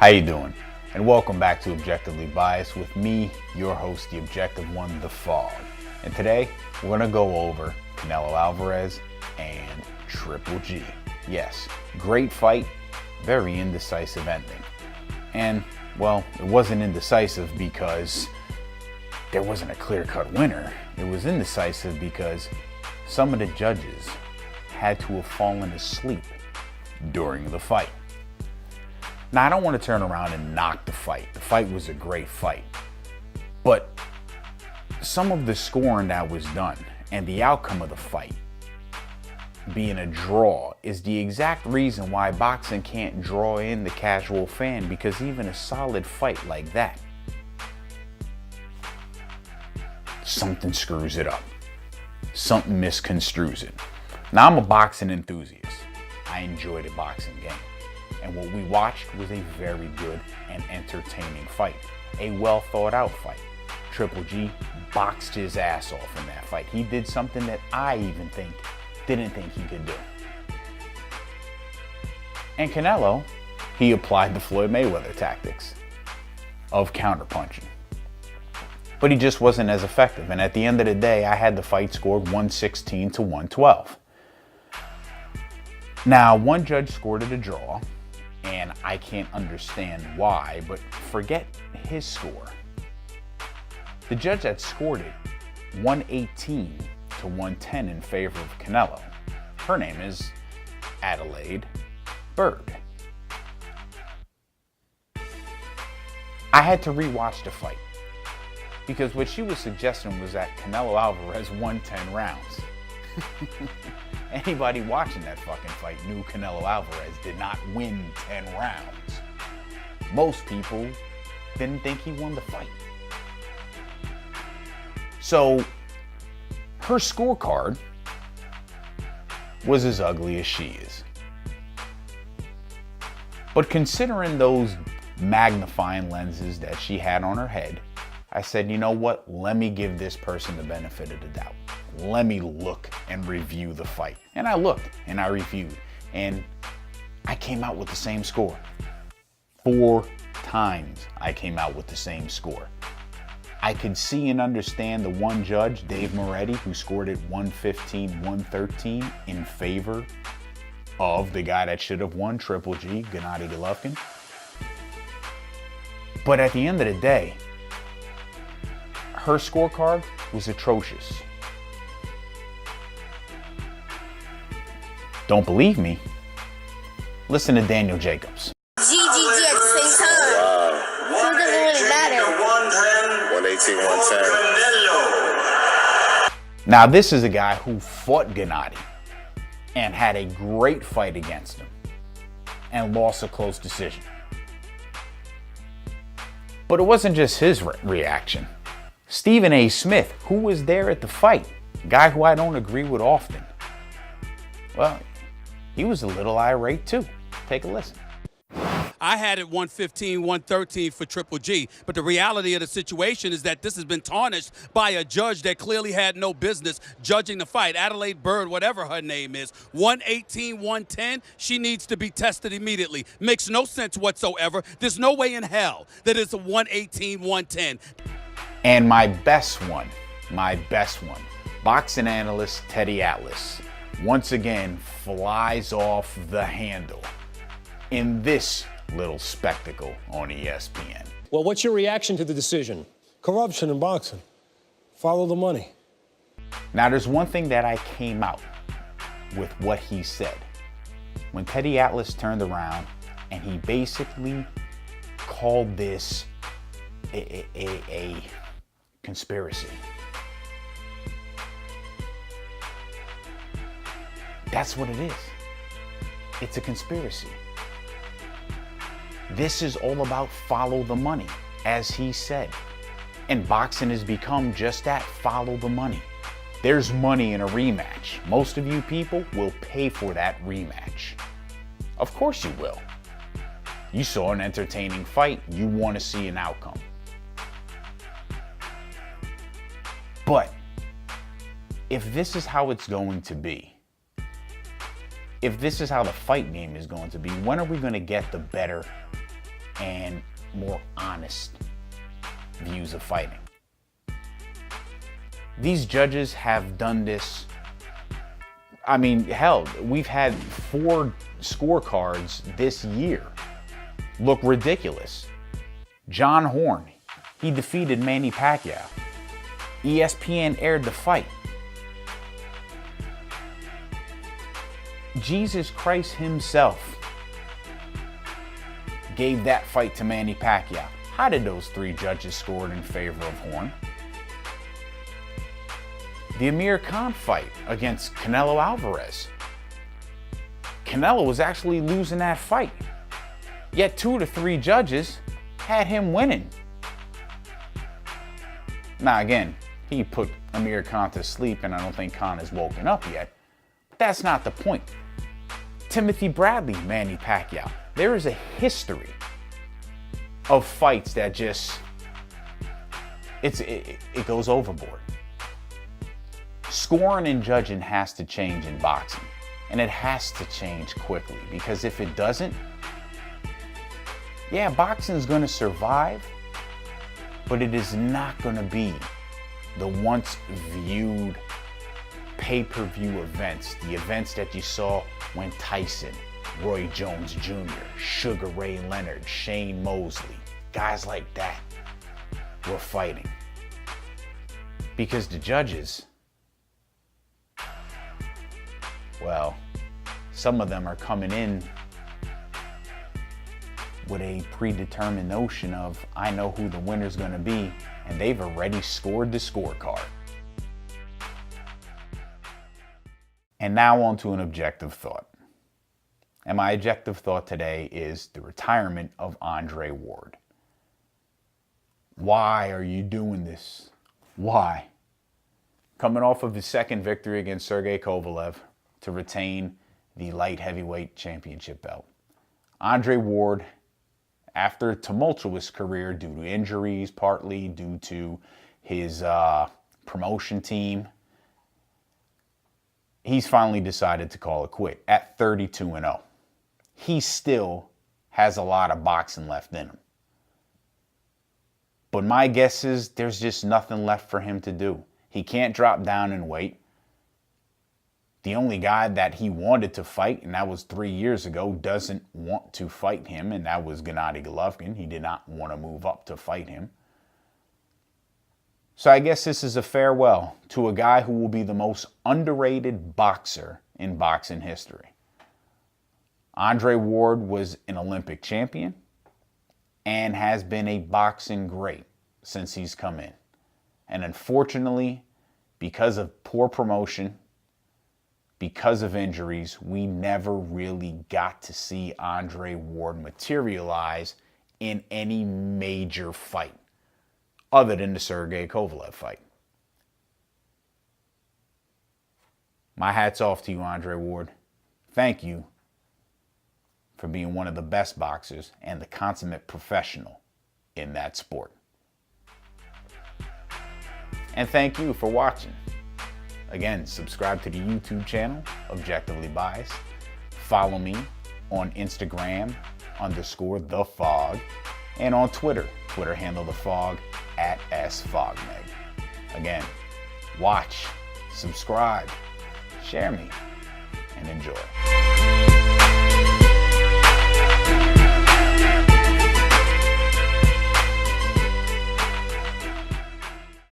you doing? And welcome back to Objectively Biased with me, your host, the Objective One, The Fog. And today, we're gonna go over Canelo Alvarez and Triple G. Yes, great fight, very indecisive ending. And, well, it wasn't indecisive because there wasn't a clear-cut winner. It was indecisive because some of the judges had to have fallen asleep during the fight. Now, I don't want to turn around and knock the fight. The fight was a great fight. But some of the scoring that was done and the outcome of the fight being a draw is the exact reason why boxing can't draw in the casual fan, because even a solid fight like that, something screws it up. Something misconstrues it. Now, I'm a boxing enthusiast. I enjoy the boxing game. And what we watched was a very good and entertaining fight. A well thought out fight. Triple G boxed his ass off in that fight. He did something that I even didn't think he could do. And Canelo, he applied the Floyd Mayweather tactics of counterpunching. But he just wasn't as effective. And at the end of the day, I had the fight scored 116 to 112. Now, one judge scored it a draw, and I can't understand why, but forget his score. The judge that scored it 118 to 110 in favor of Canelo, her name is Adelaide Byrd. I had to rewatch the fight because what she was suggesting was that Canelo Alvarez won 10 rounds. Anybody watching that fucking fight knew Canelo Alvarez did not win 10 rounds. Most people didn't think he won the fight. So her scorecard was as ugly as she is. But considering those magnifying lenses that she had on her head, I said, you know what? Let me give this person the benefit of the doubt. Let me look and review the fight. And I looked and I reviewed, and I came out with the same score. 4 times I came out with the same score. I could see and understand the one judge, Dave Moretti, who scored it 115, 113 in favor of the guy that should have won, Triple G, Gennady Golovkin. But at the end of the day, her scorecard was atrocious. Don't believe me? Listen to Daniel Jacobs. GGG at the same time. Wow. So it doesn't really matter. 118, 110. Now, this is a guy who fought Gennady and had a great fight against him and lost a close decision. But it wasn't just his reaction. Stephen A. Smith, who was there at the fight, a guy who I don't agree with often, well, he was a little irate too. Take a listen. I had it 115, 113 for Triple G, but the reality of the situation is that this has been tarnished by a judge that clearly had no business judging the fight. Adelaide Byrd, whatever her name is, 118, 110, she needs to be tested immediately. Makes no sense whatsoever. There's no way in hell that it's a 118, 110. And my best one, boxing analyst Teddy Atlas, once again flies off the handle in this little spectacle on ESPN. Well, what's your reaction to the decision? Corruption in boxing. Follow the money. Now, there's one thing that I came out with what he said. When Teddy Atlas turned around and he basically called this a conspiracy. That's what it is. It's a conspiracy. This is all about follow the money, as he said. And boxing has become just that, follow the money. There's money in a rematch. Most of you people will pay for that rematch. Of course you will. You saw an entertaining fight, you want to see an outcome. But if this is how it's going to be, if this is how the fight game is going to be, when are we going to get the better and more honest views of fighting. These judges have done this. I mean, hell, we've had 4 scorecards this year look ridiculous. John Horn, he defeated Manny Pacquiao. ESPN aired the fight. Jesus Christ himself gave that fight to Manny Pacquiao. How did those 3 judges score in favor of Horn? The Amir Khan fight against Canelo Alvarez. Canelo was actually losing that fight, yet 2 of the 3 judges had him winning. Now again, he put Amir Khan to sleep, and I don't think Khan has woken up yet. But that's not the point. Timothy Bradley, Manny Pacquiao. There is a history of fights that just, it goes overboard. Scoring and judging has to change in boxing, and it has to change quickly, because if it doesn't, yeah, boxing is going to survive, but it is not going to be the once viewed pay-per-view events, the events that you saw when Tyson, Roy Jones Jr., Sugar Ray Leonard, Shane Mosley, guys like that were fighting. Because the judges, well, some of them are coming in with a predetermined notion of, I know who the winner's going to be, and they've already scored the scorecard. And now on to an objective thought. And my objective thought today is the retirement of Andre Ward. Why are you doing this? Why? Coming off of his second victory against Sergey Kovalev to retain the light heavyweight championship belt. Andre Ward, after a tumultuous career due to injuries, partly due to his promotion team, he's finally decided to call it quit at 32-0. He still has a lot of boxing left in him. But my guess is there's just nothing left for him to do. He can't drop down in weight. The only guy that he wanted to fight, and that was 3 years ago, doesn't want to fight him, and that was Gennady Golovkin. He did not want to move up to fight him. So I guess this is a farewell to a guy who will be the most underrated boxer in boxing history. Andre Ward was an Olympic champion and has been a boxing great since he's come in. And unfortunately, because of poor promotion, because of injuries, we never really got to see Andre Ward materialize in any major fight other than the Sergey Kovalev fight. My hat's off to you, Andre Ward. Thank you for being one of the best boxers and the consummate professional in that sport. And thank you for watching. Again, subscribe to the YouTube channel, Objectively Biased. Follow me on Instagram _TheFog, and on Twitter handle The Fog at @SFogMeg. Again, watch, subscribe, share me, and enjoy.